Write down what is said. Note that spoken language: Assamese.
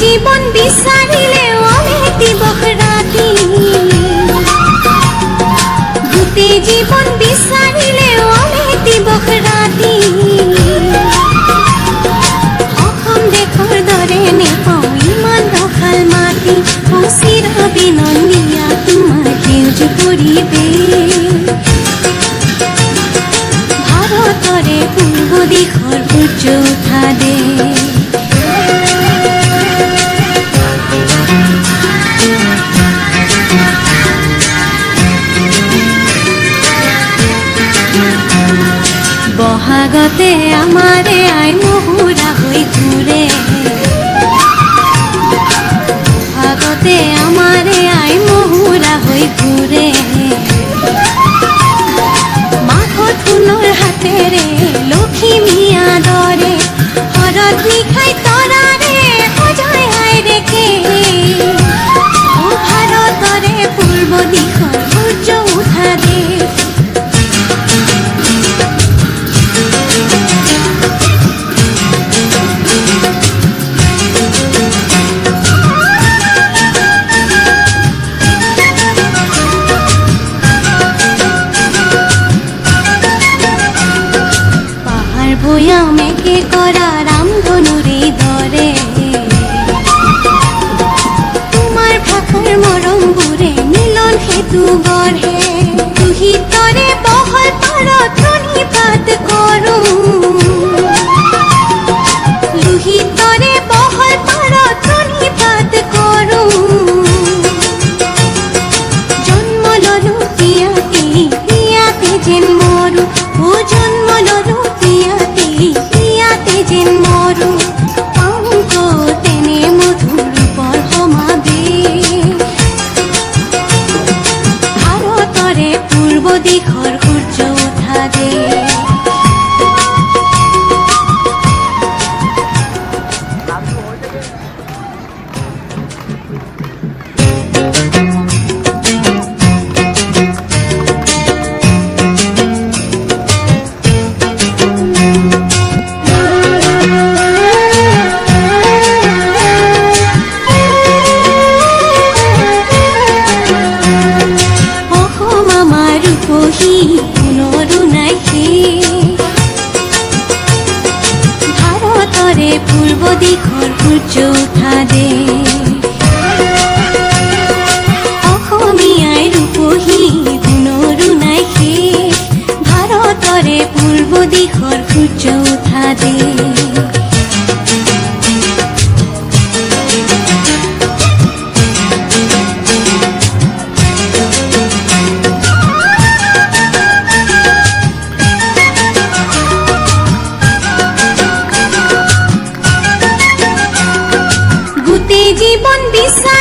জীবন বিচাৰিলেও অমেটিবহ ৰাতি গোটেই জীৱন বিচাৰিলেও অমেটিবহ ৰাতি অসম দেশৰ দৰে নেপাওঁ ইমান ৰসাল মাটি চিৰ বিনন্দীয়া তোমাৰ সেউজ পৰিৱেশ ভাৰতৰে পূৰ্ব দিশৰ সূৰ্য উঠা দেশ বহাগতে আমাৰে আই মহুৰা হৈ ঘূৰে বহাগতে আমাৰে আই মহুৰা হৈ ঘূৰে মাঘত সোণৰ হাতেৰে লখিমীয়া দৰে শৰৎ নিশাই তৰাৰে সজাই আই ৰেখে ভাৰতৰে পূৰ্ব দিশৰ সূৰ্য উঠা দেশ ভৈয়ামেকে কৰা ৰামধনুৰে দৰে তোমাৰ ভাষাৰ মৰমবোৰে মিলন সেতু গঢ়ে দুহিতৰে বহল পাৰত প্ৰণিপাত কৰোঁ দুহিতৰে বহল পাৰত প্ৰণিপাত কৰোঁ জন্ম ললো ইয়াতে যেন মৰো জন্ম ললো ইয়াতে যেন মৰো অংক তেনে মধুৰ ৰূপৰ সমাৱেশ ভাৰতৰে পূৰ্ব দিশৰ সূৰ্য উঠা দেশ ভাৰতৰে পূৰ্ব দিশৰ সূৰ্য উঠা দেশ অসমীয়াই ৰূপহী গুণৰো নাই শেষ ভাৰতৰে পূৰ্ব দিশৰ সূৰ্য উঠা দেশ জীবন বিচাৰ